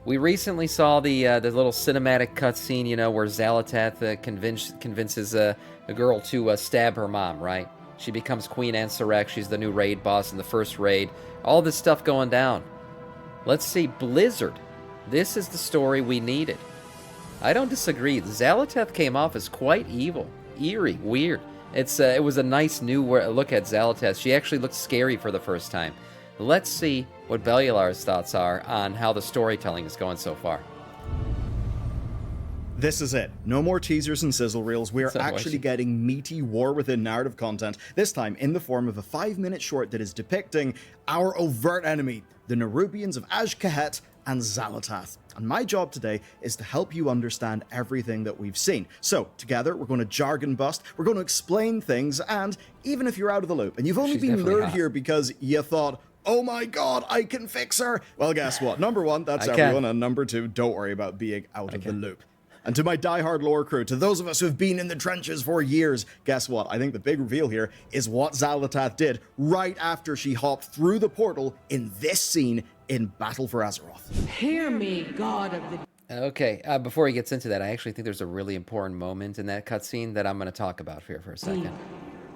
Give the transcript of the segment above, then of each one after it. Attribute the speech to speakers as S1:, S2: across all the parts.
S1: We recently saw the little cinematic cutscene, where Xal'atath convinces a girl to stab her mom, right? She becomes Queen Ansurek. She's the new raid boss in the first raid. All this stuff going down. Let's see, Blizzard. This is the story we needed. I don't disagree. Xal'atath came off as quite evil, eerie, weird. It was a nice new look at Xal'atath. She actually looked scary for the first time. Let's see what Belular's thoughts are on how the storytelling is going so far.
S2: This is it. No more teasers and sizzle reels. We are actually getting meaty war within narrative content, this time in the form of a 5-minute short that is depicting our overt enemy, the Nerubians of Azj-Kahet and Xal'atath. And my job today is to help you understand everything that we've seen. So, together, we're going to jargon bust, we're going to explain things, and even if you're out of the loop, and you've only been lured here because you thought, oh my god, I can fix her, well, guess what? Number one, that's everyone, and number two, don't worry about being out of the loop. And to my diehard lore crew, to those of us who've been in the trenches for years, guess what? I think the big reveal here is what Xal'atath did right after she hopped through the portal in this scene in Battle for Azeroth.
S3: Hear me, God of the...
S1: Okay, before he gets into that, I actually think there's a really important moment in that cutscene that I'm going to talk about here for a second,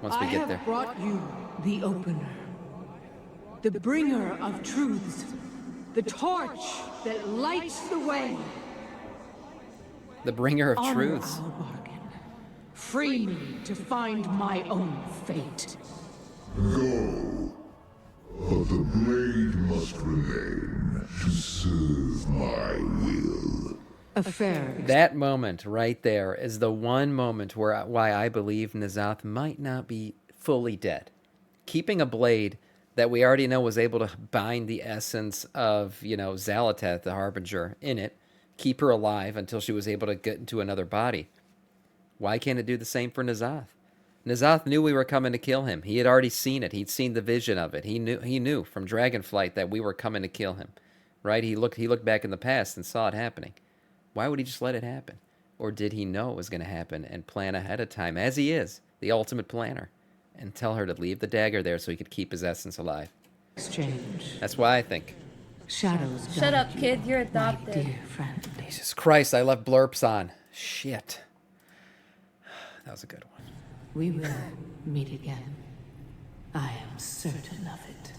S1: once we get there.
S3: I have brought you the opener, the bringer of truths, the torch that lights the way.
S1: The bringer of
S3: Honor
S1: truths.
S3: our bargain. Free me to find my own fate.
S4: Go, but the blade must remain to serve my will.
S3: A fair...
S1: That moment right there is the one moment why I believe N'Zoth might not be fully dead. Keeping a blade that we already know was able to bind the essence of, Xal'atath, the Harbinger, in it, keep her alive until she was able to get into another body. Why can't it do the same for N'Zoth? N'Zoth knew we were coming to kill him. He had already seen it. He'd seen the vision of it. He knew from Dragonflight that we were coming to kill him. Right? He looked back in the past and saw it happening. Why would he just let it happen? Or did he know it was going to happen and plan ahead of time, as he is, the ultimate planner, and tell her to leave the dagger there so he could keep his essence alive?
S3: Exchange.
S1: That's why I think.
S3: Shadows.
S5: Shut up, kid. You're adopted.
S3: My dear friend.
S1: Jesus Christ, I left blurps on. Shit. That was a good one.
S3: We will meet again. I am certain of it.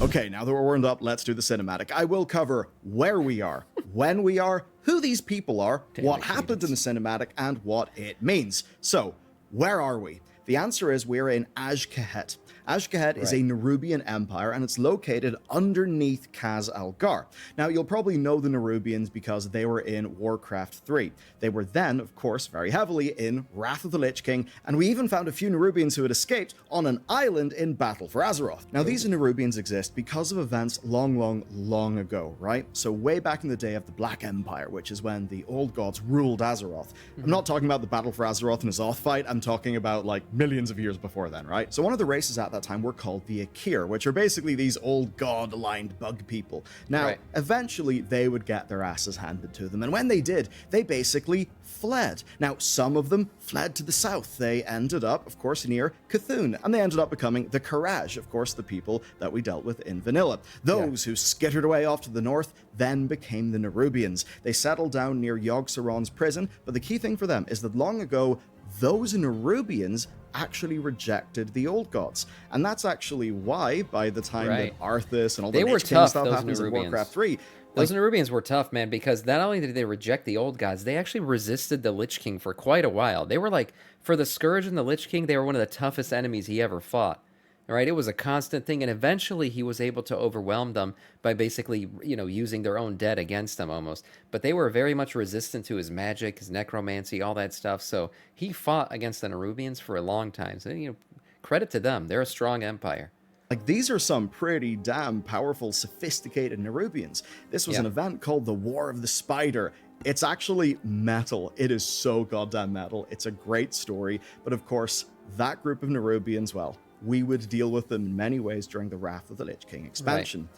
S2: Okay, now that we're warmed up, let's do the cinematic. I will cover where we are, when we are, who these people are, what happened in the cinematic, and what it means. So, where are we? The answer is we're in Azj-Kahet. Azj-Kahet is a Nerubian empire, and it's located underneath Khaz Algar. Now, you'll probably know the Nerubians because they were in Warcraft 3. They were then, of course, very heavily in Wrath of the Lich King, and we even found a few Nerubians who had escaped on an island in Battle for Azeroth. Now, these Nerubians exist because of events long ago, right? So way back in the day of the Black Empire, which is when the old gods ruled Azeroth. I'm not talking about the Battle for Azeroth and Azoth fight, I'm talking about, like, millions of years before then, right? So one of the races at that time were called the Akir, which are basically these old god-aligned bug people. Now, eventually, they would get their asses handed to them, and when they did, they basically fled. Now, some of them fled to the south. They ended up, of course, near Cthulhu, and they ended up becoming the Karaj, of course, the people that we dealt with in vanilla. Those who skittered away off to the north then became the Nerubians. They settled down near Yogg-Saron's prison, but the key thing for them is that long ago, those Nerubians actually rejected the old gods. And that's actually why, by the time that Arthas and all the Lich King stuff happens in Warcraft 3,
S1: those Nerubians were tough, man, because not only did they reject the old gods, they actually resisted the Lich King for quite a while. They were like, for the Scourge and the Lich King, they were one of the toughest enemies he ever fought. Right? It was a constant thing, and eventually he was able to overwhelm them by basically, using their own dead against them almost. But they were very much resistant to his magic, his necromancy, all that stuff. So he fought against the Nerubians for a long time. So, credit to them. They're a strong empire.
S2: Like, these are some pretty damn powerful, sophisticated Nerubians. This was an event called the War of the Spider. It's actually metal. It is so goddamn metal. It's a great story. But of course, that group of Nerubians, well, we would deal with them in many ways during the Wrath of the Lich King expansion.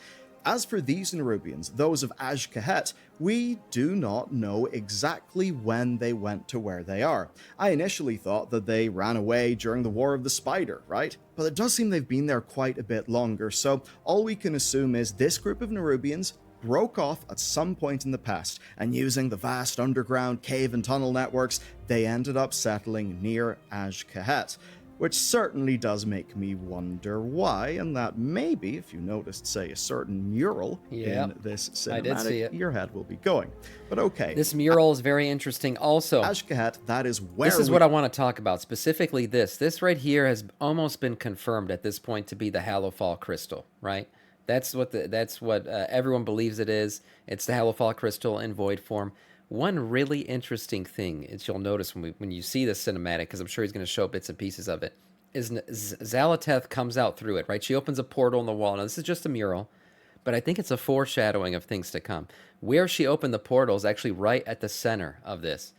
S2: As for these Nerubians, those of Azj-Kahet, we do not know exactly when they went to where they are. I initially thought that they ran away during the War of the Spider, right? But it does seem they've been there quite a bit longer, so all we can assume is this group of Nerubians broke off at some point in the past, and using the vast underground cave and tunnel networks, they ended up settling near Azj-Kahet, which certainly does make me wonder why, and that maybe, if you noticed, say, a certain mural in this
S1: I did see
S2: cinematic,
S1: it.
S2: your head will be going. But okay.
S1: This mural is very interesting also.
S2: Azj-Kahet, that is where
S1: This is what I want to talk about, specifically this. This right here has almost been confirmed at this point to be the Hallowfall crystal, right? That's what everyone believes it is. It's the Hallowfall crystal in void form. One really interesting thing is you'll notice when you see this cinematic, because I'm sure he's going to show bits and pieces of it, is Xal'atath comes out through it, right? She opens a portal in the wall. Now, this is just a mural, but I think it's a foreshadowing of things to come. Where she opened the portal is actually right at the center of this.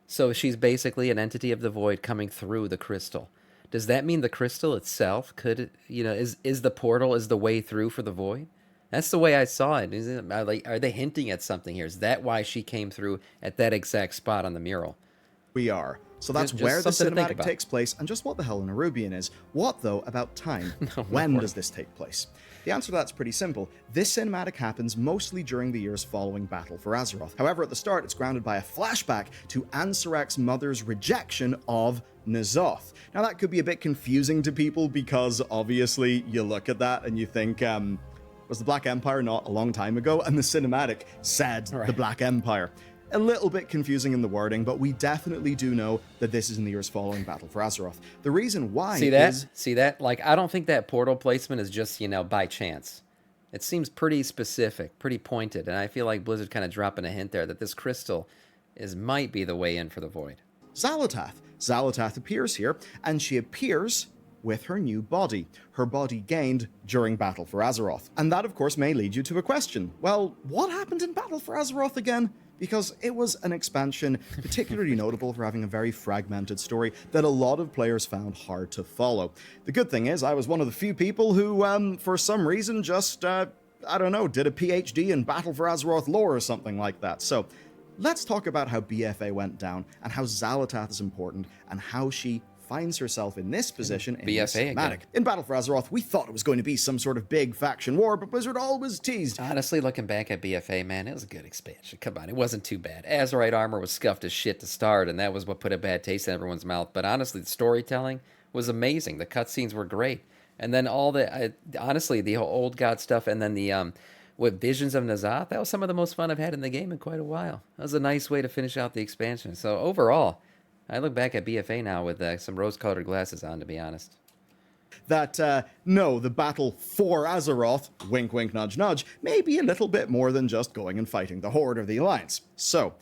S1: So she's basically an entity of the void coming through the crystal. Does that mean the crystal itself could, is the portal, is the way through for the void? That's the way I saw it. Are they hinting at something here? Is that why she came through at that exact spot on the mural?
S2: we are. So that's
S1: Just
S2: where the
S1: something to think
S2: cinematic
S1: about.
S2: takes place, and just what the hell an Arubian is. What, though, about time? When does this take place? The answer to that's pretty simple. This cinematic happens mostly during the years following Battle for Azeroth. However, at the start, it's grounded by a flashback to Ansarek's mother's rejection of N'Zoth. Now, that could be a bit confusing to people because, obviously, you look at that and you think, was the Black Empire not a long time ago? And the cinematic said the Black Empire. A little bit confusing in the wording, but we definitely do know that this is in the years following Battle for Azeroth. The reason why
S1: See that? Like, I don't think that portal placement is just, by chance. It seems pretty specific, pretty pointed, and I feel like Blizzard kind of dropping a hint there that this crystal might be the way in for the Void.
S2: Xal'atath. Xal'atath appears here, and she appears with her new body. Her body gained during Battle for Azeroth. And that, of course, may lead you to a question. Well, what happened in Battle for Azeroth again? Because it was an expansion particularly notable for having a very fragmented story that a lot of players found hard to follow. The good thing is, I was one of the few people who, for some reason, just, did a PhD in Battle for Azeroth lore or something like that. So, let's talk about how BFA went down, and how Xal'atath is important, and how she finds herself in this position in this
S1: BFA
S2: cinematic.
S1: again.
S2: In Battle for Azeroth, we thought it was going to be some sort of big faction war, but Blizzard always teased.
S1: Honestly, looking back at BFA, man, it was a good expansion. Come on, it wasn't too bad. Azerite armor was scuffed as shit to start, and that was what put a bad taste in everyone's mouth. But honestly, the storytelling was amazing. The cutscenes were great. And then all honestly, the whole old god stuff, and then the with Visions of N'Zoth, that was some of the most fun I've had in the game in quite a while. That was a nice way to finish out the expansion. So overall, I look back at BFA now with some rose-colored glasses on, to be honest.
S2: That, no, the battle for Azeroth, wink wink nudge nudge, may be a little bit more than just going and fighting the Horde or the Alliance. So,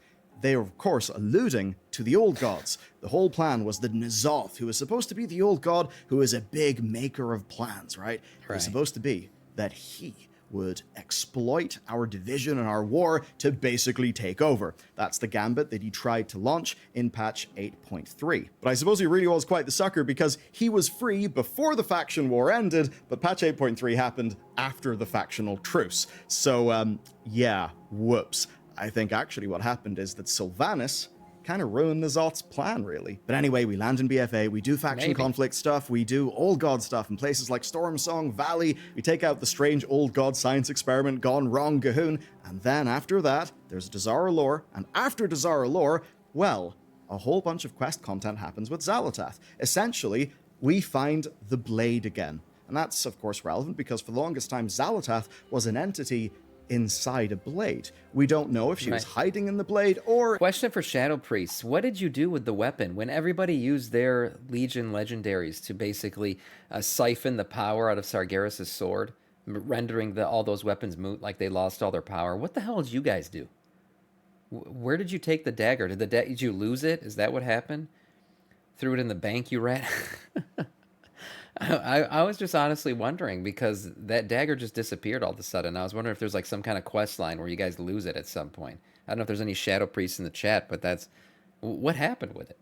S2: they are of course alluding to the Old Gods. The whole plan was that N'Zoth, who is supposed to be the Old God, who is a big maker of plans, right? It was supposed to be that he would exploit our division and our war to basically take over. That's the gambit that he tried to launch in patch 8.3. But I suppose he really was quite the sucker, because he was free before the faction war ended, but patch 8.3 happened after the factional truce. So, yeah, whoops. I think actually what happened is that Sylvanas kind of ruined N'Zoth's plan, really. But anyway, we land in BFA, we do faction conflict stuff, we do Old God stuff in places like Stormsong Valley, we take out the strange Old God science experiment gone wrong Gahoon, and then after that, there's Dazara lore, and after Dazara lore, well, a whole bunch of quest content happens with Xal'atath. Essentially, we find the Blade again. And that's, of course, relevant because for the longest time, Xal'atath was an entity inside a blade. We don't know if she was hiding in the blade or...
S1: Question for Shadow Priests. What did you do with the weapon? When everybody used their Legion legendaries to basically siphon the power out of Sargeras' sword, rendering all those weapons moot, like they lost all their power, what the hell did you guys do? Where did you take the dagger? Did you lose it? Is that what happened? Threw it in the bank you ran? I was just honestly wondering, because that dagger just disappeared all of a sudden. I was wondering if there's like some kind of quest line where you guys lose it at some point. I don't know if there's any Shadow Priests in the chat, but what happened with it?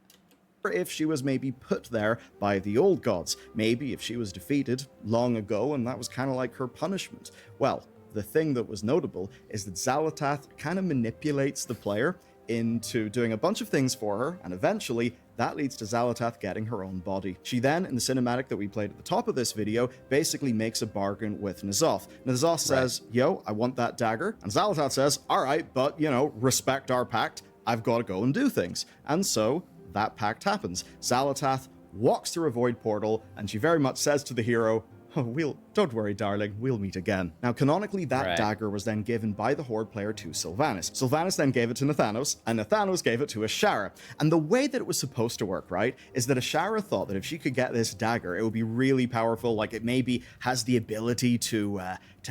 S2: Or if she was maybe put there by the Old Gods. Maybe if she was defeated long ago and that was kind of like her punishment. Well, the thing that was notable is that Xal'atath kind of manipulates the player into doing a bunch of things for her, and eventually that leads to Xal'atath getting her own body. She then, in the cinematic that we played at the top of this video, basically makes a bargain with N'Zoth. N'Zoth says, yo, I want that dagger. And Xal'atath says, all right, but, you know, respect our pact. I've got to go and do things. And so that pact happens. Xal'atath walks through a void portal, and she very much says to the hero, oh, don't worry, darling, we'll meet again. Now, canonically, that dagger was then given by the Horde player to Sylvanas. Sylvanas then gave it to Nathanos, and Nathanos gave it to Ashara. And the way that it was supposed to work, right, is that Ashara thought that if she could get this dagger, it would be really powerful, like it maybe has the ability to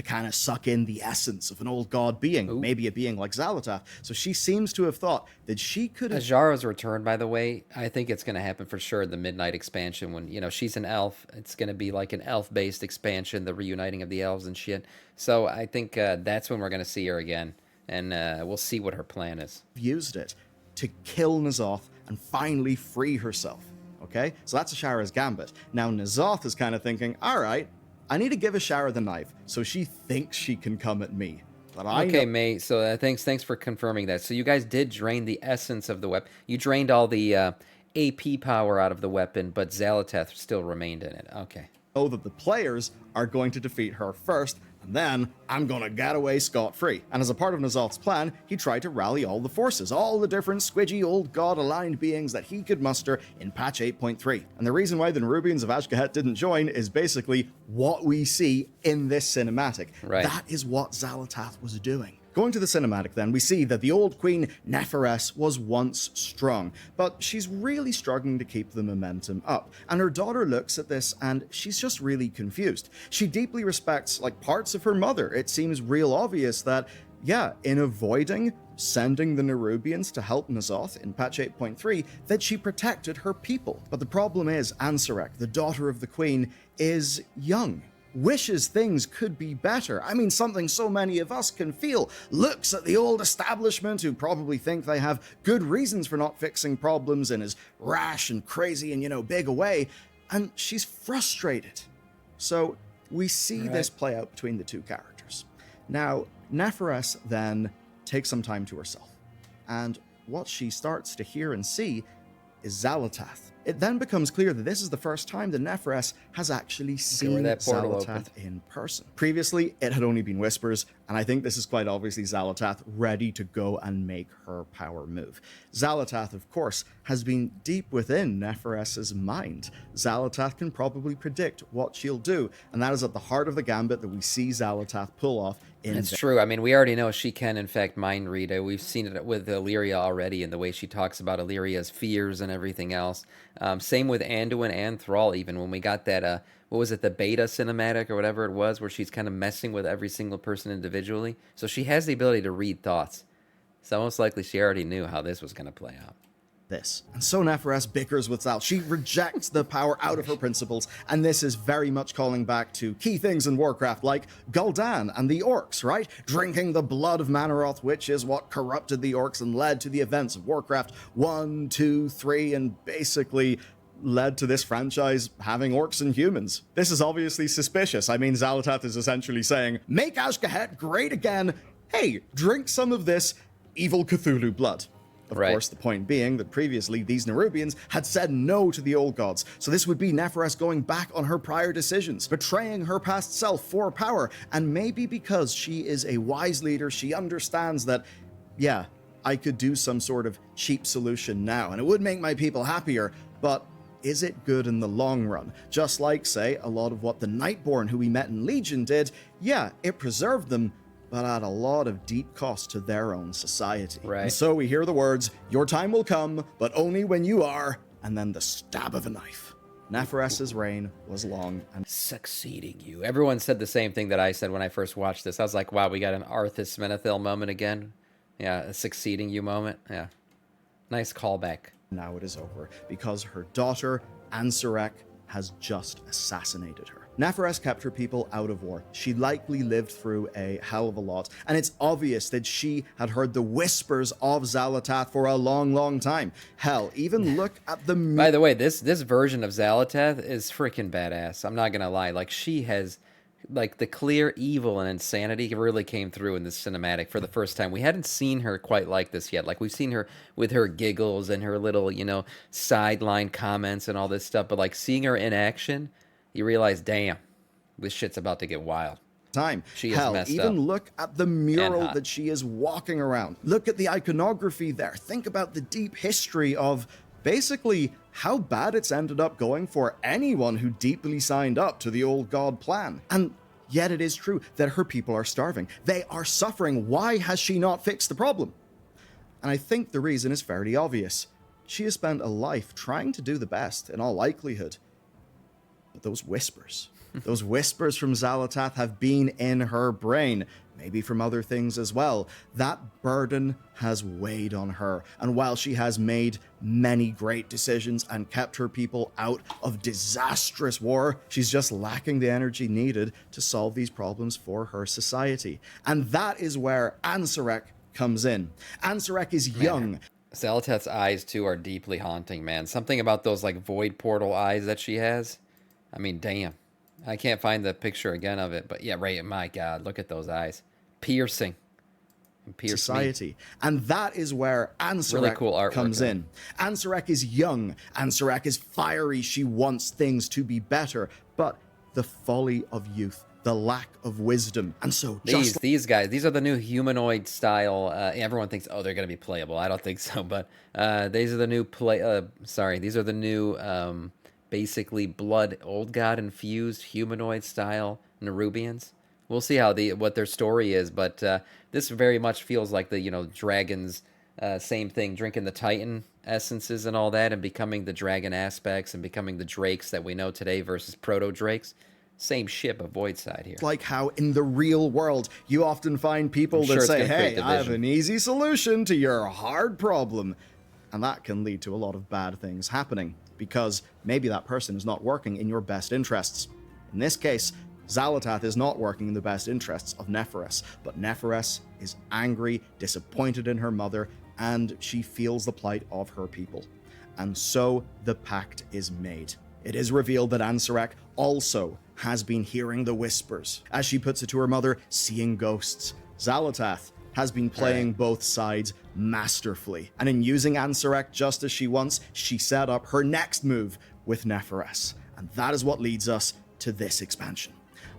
S2: kind of suck in the essence of an old god being, maybe a being like Xal'atath. So she seems to have thought that she could have...
S1: Ajara's return, by the way, I think it's going to happen for sure in the Midnight expansion when, you know, she's an elf. It's going to be like an elf-based expansion, the reuniting of the elves and shit. So I think that's when we're going to see her again, and we'll see what her plan is.
S2: Used it to kill N'Zoth and finally free herself, okay? So that's Ashara's gambit. Now N'Zoth is kind of thinking, all right, I need to give Ashara the knife, so she thinks she can come at me. But
S1: okay, mate, so thanks for confirming that. So you guys did drain the essence of the weapon. You drained all the AP power out of the weapon, but Xal'atath still remained in it. Okay.
S2: Know that the players are going to defeat her first, and then I'm gonna get away scot-free. And as a part of N'Zoth's plan, he tried to rally all the forces, all the different squidgy old god-aligned beings that he could muster in patch 8.3. And the reason why the Nerubians of Azj-Kahet didn't join is basically what we see in this cinematic.
S1: Right.
S2: That is what Xal'atath was doing. Going to the cinematic then, we see that the old queen Neferes was once strong, but she's really struggling to keep the momentum up. And her daughter looks at this and she's just really confused. She deeply respects like parts of her mother. It seems real obvious that, yeah, in avoiding sending the Nerubians to help N'Zoth in patch 8.3, that she protected her people. But the problem is Ansarek, the daughter of the queen, is young. Wishes things could be better. I mean, something so many of us can feel. Looks at the old establishment who probably think they have good reasons for not fixing problems in as rash and crazy and, you know, big a way, and she's frustrated. So we see this play out between the two characters. Now, Neferes then takes some time to herself, and what she starts to hear and see is Xal'atath. It then becomes clear that this is the first time that Neferes has actually seen Xal'atath in person. Previously, it had only been whispers, and I think this is quite obviously Xal'atath ready to go and make her power move. Xal'atath, of course, has been deep within Neferes' mind. Xal'atath can probably predict what she'll do, and that is at the heart of the gambit that we see Xal'atath pull off in...
S1: It's true. I mean, we already know she can, in fact, mind read. We've seen it with Illyria already in the way she talks about Illyria's fears and everything else. Same with Anduin and Thrall, even when we got that, what was it, the beta cinematic or whatever it was, where she's kind of messing with every single person individually. So she has the ability to read thoughts. So most likely she already knew how this was going to play out.
S2: This. And so Neferes bickers with Zal. She rejects the power out of her principles, and this is very much calling back to key things in Warcraft like Gul'dan and the orcs, right? Drinking the blood of Manaroth, which is what corrupted the orcs and led to the events of Warcraft 1, 2, 3, and basically led to this franchise having orcs and humans. This is obviously suspicious. I mean, Xal'atath is essentially saying, make Azj-Kahet great again. Hey, drink some of this evil Cthulhu blood. Of course, the point being that previously these Nerubians had said no to the old gods, so this would be Neferes going back on her prior decisions, betraying her past self for power, and maybe because she is a wise leader, she understands that, yeah, I could do some sort of cheap solution now, and it would make my people happier, but is it good in the long run? Just like, say, a lot of what the Nightborn who we met in Legion did, yeah, it preserved them, but at a lot of deep cost to their own society.
S1: Right.
S2: And so we hear the words, your time will come, but only when you are, and then the stab of a knife. Neferes' reign was long and
S1: succeeding you. Everyone said the same thing that I said when I first watched this. I was like, wow, we got an Arthas Menethil moment again. Yeah, a succeeding you moment. Yeah. Nice callback.
S2: now it is over, because her daughter, Ansarek, has just assassinated her. Neferes kept her people out of war. She likely lived through a hell of a lot, and it's obvious that she had heard the whispers of Xal'atath for a long, long time. Hell, even look at the...
S1: By the way, this version of Xal'atath is freaking badass. I'm not gonna lie. Like, she has like the clear evil and insanity really came through in this cinematic for the first time. We hadn't seen her quite like this yet. Like we've seen her with her giggles and her little, sideline comments and all this stuff, but like seeing her in action, you realize, damn, this shit's about to get wild.
S2: Time.
S1: She is
S2: Hell,
S1: messed
S2: even
S1: up.
S2: look at the mural
S1: hot.
S2: that she is walking around. Look at the iconography there. Think about the deep history of basically how bad it's ended up going for anyone who deeply signed up to the old god plan. And yet it is true that her people are starving. They are suffering. Why has she not fixed the problem? And I think the reason is fairly obvious. She has spent a life trying to do the best, in all likelihood. But those whispers from Xal'atath have been in her brain, maybe from other things as well. That burden has weighed on her, and while she has made many great decisions and kept her people out of disastrous war, she's just lacking the energy needed to solve these problems for her society. And that is where Ansarek comes in. Ansarek is young.
S1: Xal'atath's eyes, too, are deeply haunting, man. Something about those, like, void portal eyes that she has. I mean, damn. I can't find the picture again of it, but yeah, right, my God, look at those eyes. Piercing. Pierce
S2: Society.
S1: me.
S2: And that is where Ansarek
S1: Really cool artwork,
S2: comes
S1: though.
S2: in. Ansarek is young. Ansarek is fiery. She wants things to be better. But the folly of youth, the lack of wisdom. And so
S1: These guys, these are the new humanoid style. Everyone thinks, oh, they're going to be playable. I don't think so, but these are the new these are the new basically blood old god infused humanoid style Nerubians. We'll see how what their story is, but this very much feels like the dragons, same thing, drinking the Titan essences and all that, and becoming the dragon aspects and becoming the drakes that we know today versus proto drakes. Same ship, a void side here.
S2: like how in the real world you often find people
S1: sure
S2: that
S1: it's
S2: say,
S1: gonna create
S2: hey, I have
S1: division.
S2: an easy solution to your hard problem. And that can lead to a lot of bad things happening, because maybe that person is not working in your best interests. In this case, Xal'atath is not working in the best interests of Neferes, but Neferes is angry, disappointed in her mother, and she feels the plight of her people. And so the pact is made. It is revealed that Ansarek also has been hearing the whispers. As she puts it to her mother, seeing ghosts. Xal'atath has been playing both sides masterfully. And in using Ansarek just as she wants, she set up her next move with Neferes. And that is what leads us to this expansion.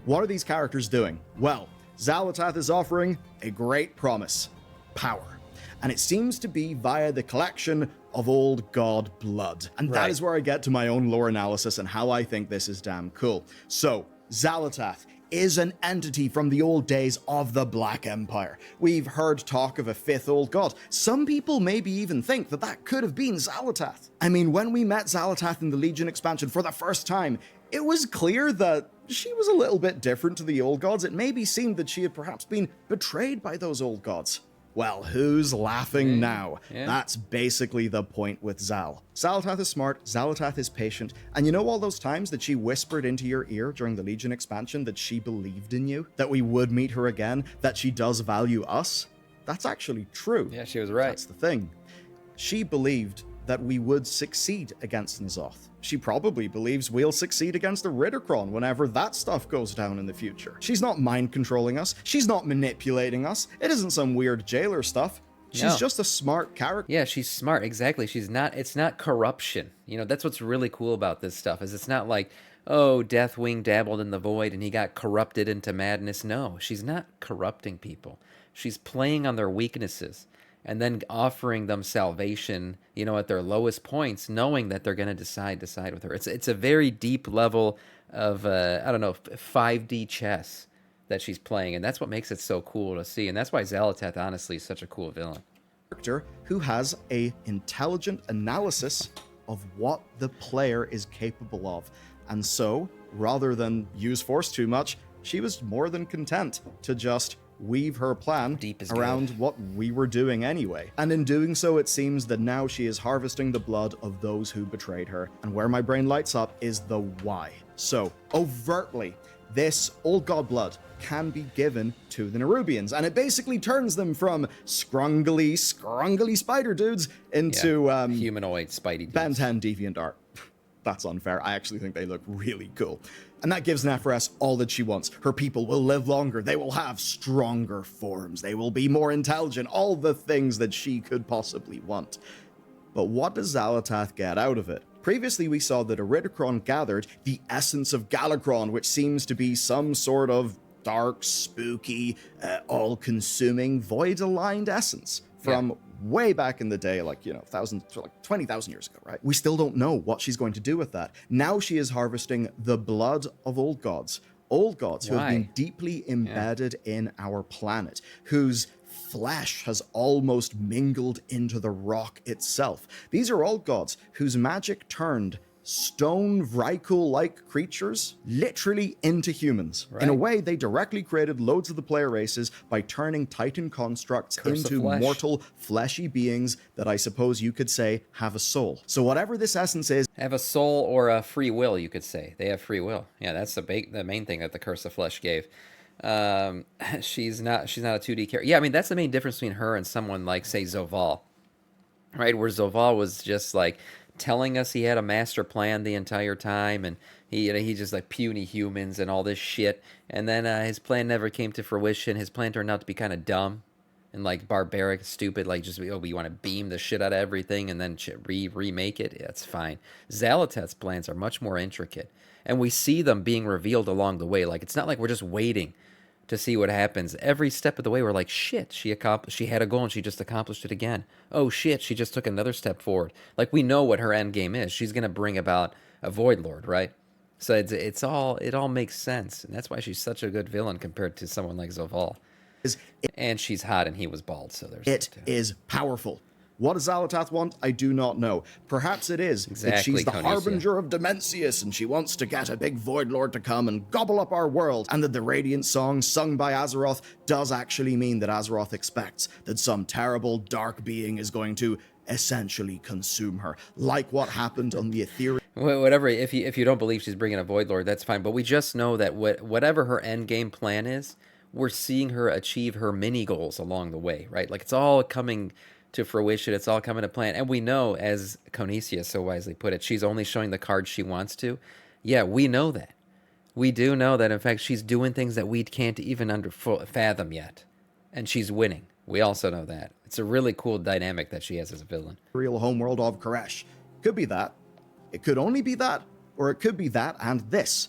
S2: What are these characters doing? Well, Xal'atath is offering a great promise: power. And it seems to be via the collection of old god blood. And that
S1: Right.
S2: is where I get to my own lore analysis and how I think this is damn cool. So, Xal'atath is an entity from the old days of the Black Empire. We've heard talk of a fifth old god. Some people maybe even think that that could have been Xal'atath. I mean, when we met Xal'atath in the Legion expansion for the first time, it was clear that she was a little bit different to the old gods. It maybe seemed that she had perhaps been betrayed by those old gods. Well, who's laughing now?
S1: Yeah.
S2: That's basically the point with Zal. Xal'atath is smart, Xal'atath is patient, and you know all those times that she whispered into your ear during the Legion expansion that she believed in you? That we would meet her again? That she does value us? That's actually true.
S1: Yeah, she was right.
S2: That's the thing. She believed that we would succeed against N'Zoth. She probably believes we'll succeed against the Ritterkron whenever that stuff goes down in the future. She's not mind controlling us. She's not manipulating us. It isn't some weird jailer stuff. She's
S1: No.
S2: just a smart character.
S1: Yeah, she's smart. Exactly. It's not corruption. That's what's really cool about this stuff is it's not like, oh, Deathwing dabbled in the void and he got corrupted into madness. No, she's not corrupting people. She's playing on their weaknesses and then offering them salvation, at their lowest points, knowing that they're going to decide with her. It's a very deep level of, 5D chess that she's playing, and that's what makes it so cool to see, and that's why Xal'atath, honestly, is such a cool villain.
S2: Who has a intelligent analysis of what the player is capable of. And so, rather than use force too much, she was more than content to just weave her plan
S1: Deep is
S2: around
S1: good.
S2: what we were doing anyway. And in doing so, it seems that now she is harvesting the blood of those who betrayed her. And where my brain lights up is the why. So, overtly, this old god blood can be given to the Nerubians, and it basically turns them from scrungly spider dudes into
S1: Humanoid Spidey dudes.
S2: Ben 10 deviant art. That's unfair. I actually think they look really cool. And that gives Neferes all that she wants. Her people will live longer. They will have stronger forms. They will be more intelligent. All the things that she could possibly want. But what does Xal'atath get out of it? Previously, we saw that Iridikron gathered the essence of Galakron, which seems to be some sort of dark, spooky, all-consuming, void-aligned essence from way back in the day, like, 20,000 years ago, right? We still don't know what she's going to do with that. Now she is harvesting the blood of old gods who have been deeply embedded in our planet, whose flesh has almost mingled into the rock itself. These are all gods whose magic turned stone Vrykul-like creatures literally into humans. Right. In a way, they directly created loads of the player races by turning Titan constructs into mortal, fleshy beings that I suppose you could say have a soul. So whatever this essence is...
S1: Have a soul or a free will, you could say. They have free will. Yeah, that's the main thing that the Curse of Flesh gave. She's not a 2D character. Yeah, I mean, that's the main difference between her and someone like, say, Zovaal. Right, where Zovaal was just like telling us he had a master plan the entire time, and he just like puny humans and all this shit, and then his plan never came to fruition. His plan turned out to be kind of dumb and like barbaric, stupid, like just we want to beam the shit out of everything and then remake it. That's fine. Xal'atath's plans are much more intricate, and we see them being revealed along the way. Like, it's not like we're just waiting to see what happens. Every step of the way, we're like, shit, she had a goal and she just accomplished it again. Oh shit, she just took another step forward. Like, we know what her end game is. She's gonna bring about a Void Lord, right? So it all makes sense, and that's why she's such a good villain compared to someone like Zovaal. And she's hot, and he was bald, so there's
S2: it is powerful. What does Xal'atath want? I do not know. Perhaps it is that she's the harbinger of Dimensius, and she wants to get a big Void Lord to come and gobble up our world, and that the Radiant song sung by Azeroth does actually mean that Azeroth expects that some terrible dark being is going to essentially consume her, like what happened on the Ethereum.
S1: Whatever, if you don't believe she's bringing a Void Lord, that's fine, but we just know that whatever her end game plan is, we're seeing her achieve her mini goals along the way, right? Like, it's all coming to fruition. It's all coming to plan. And we know, as Conisia so wisely put it, she's only showing the cards she wants to. Yeah, we know that. We do know that, in fact, she's doing things that we can't even fathom yet. And she's winning. We also know that. It's a really cool dynamic that she has as a villain.
S2: Real homeworld of Koresh. Could be that. It could only be that. Or it could be that and this.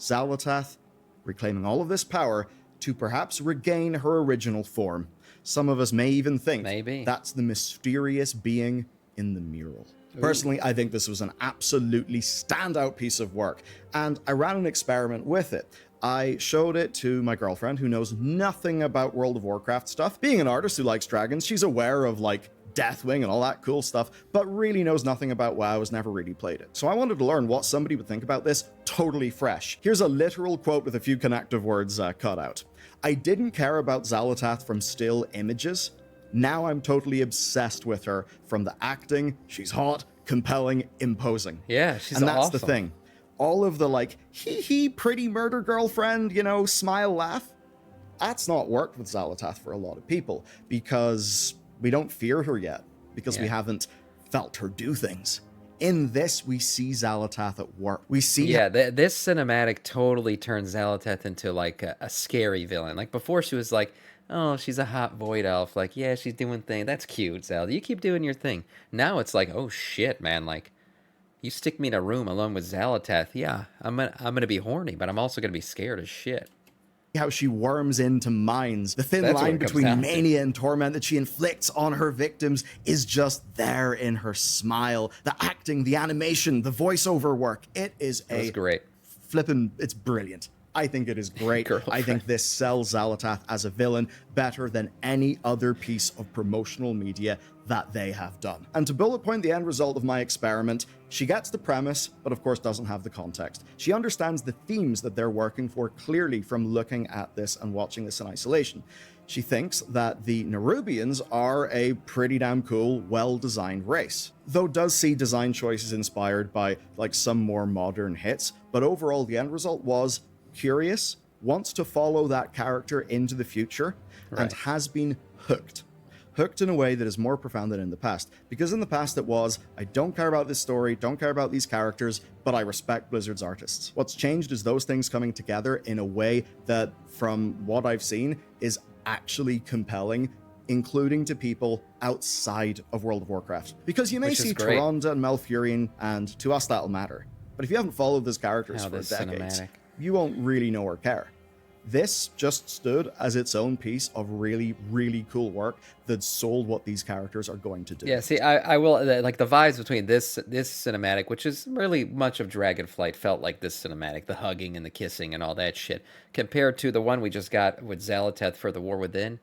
S2: Xal'atath reclaiming all of this power to perhaps regain her original form. Some of us may even think that's the mysterious being in the mural. Ooh. Personally, I think this was an absolutely standout piece of work, and I ran an experiment with it. I showed it to my girlfriend, who knows nothing about World of Warcraft stuff. Being an artist who likes dragons, she's aware of, like, Deathwing and all that cool stuff, but really knows nothing about WoW, has never really played it. So I wanted to learn what somebody would think about this totally fresh. Here's a literal quote with a few connective words cut out. I didn't care about Xal'atath from still images. Now I'm totally obsessed with her from the acting. She's hot, compelling, imposing.
S1: Yeah, she's
S2: awesome. And that's
S1: awesome.
S2: the thing. All of the, like, hee-hee, pretty murder girlfriend, smile, laugh. That's not worked with Xal'atath for a lot of people, because we don't fear her yet, because we haven't felt her do things. In this, we see Xal'atath at work. We see...
S1: Yeah, this cinematic totally turns Xal'atath into, like, a scary villain. Like, before she was like, oh, she's a hot void elf. Like, yeah, she's doing things. That's cute, Zal. You keep doing your thing. Now it's like, oh, shit, man. Like, you stick me in a room alone with Xal'atath. Yeah, I'm gonna be horny, but I'm also gonna be scared as shit.
S2: How she worms into minds. The thin line between mania and torment that she inflicts on her victims is just there in her smile. The acting, the animation, the voiceover work. It was
S1: great.
S2: It's brilliant. I think it is great. I think this sells Xal'atath as a villain better than any other piece of promotional media that they have done. And to bullet point the end result of my experiment, she gets the premise, but of course doesn't have the context. She understands the themes that they're working for clearly from looking at this and watching this in isolation. She thinks that the Nerubians are a pretty damn cool, well-designed race, though does see design choices inspired by, like, some more modern hits, but overall the end result was curious, wants to follow that character into the future, and has been hooked. hooked in a way that is more profound than in the past. Because in the past it was, I don't care about this story, don't care about these characters, but I respect Blizzard's artists. What's changed is those things coming together in a way that, from what I've seen, is actually compelling, including to people outside of World of Warcraft. Because you may
S1: Which is
S2: see
S1: great.
S2: Tyrande and Malfurion, and to us that'll matter. But if you haven't followed those characters
S1: How
S2: for
S1: this
S2: decades,
S1: cinematic.
S2: you won't really know or care. This just stood as its own piece of really, really cool work that sold what these characters are going to do.
S1: Yeah, see, I will like the vibes between this cinematic, which is really much of Dragonflight, felt like this cinematic, the hugging and the kissing and all that shit, compared to the one we just got with Xal'atath for the War Within,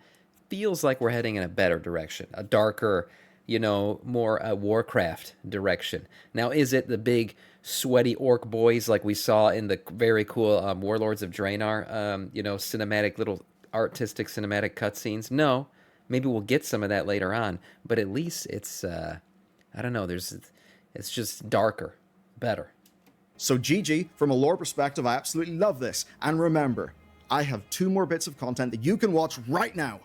S1: feels like we're heading in a better direction, a darker, more warcraft direction. Now, is it the big sweaty orc boys like we saw in the very cool Warlords of Draenor, cinematic little artistic cinematic cutscenes? No, maybe we'll get some of that later on, but at least it's I don't know. It's just darker, better.
S2: So GG, from a lore perspective, I absolutely love this. And remember, I have 2 more bits of content that you can watch right now.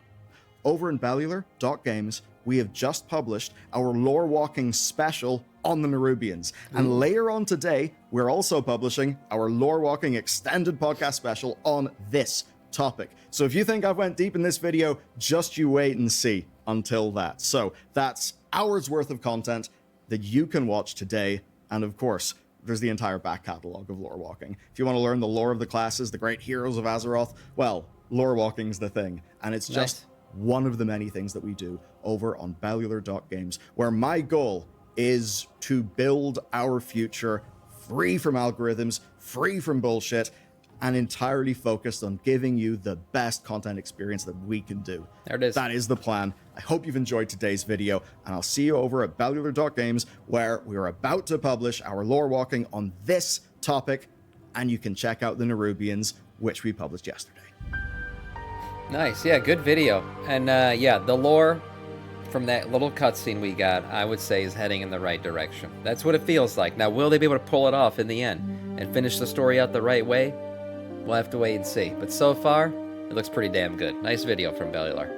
S2: Over in Bellular.Games, we have just published our lore walking special on the Nerubians. And later on today, we're also publishing our lore walking extended podcast special on this topic. So if you think I've went deep in this video, just you wait and see until that. So that's hours worth of content that you can watch today. And of course, there's the entire back catalog of lore walking. If you want to learn the lore of the classes, the great heroes of Azeroth, well, lore walking's the thing. And it's just one of the many things that we do over on Bellular.Games, where my goal is to build our future free from algorithms, free from bullshit, and entirely focused on giving you the best content experience that we can do.
S1: There it is.
S2: That is the plan. I hope you've enjoyed today's video, and I'll see you over at Bellular.Games, where we are about to publish our lore walking on this topic, and you can check out the Nerubians, which we published yesterday.
S1: Nice, yeah, good video. And yeah, the lore from that little cutscene we got, I would say, is heading in the right direction. That's what it feels like. Now, will they be able to pull it off in the end and finish the story out the right way? We'll have to wait and see. But so far, it looks pretty damn good. Nice video from Bellular.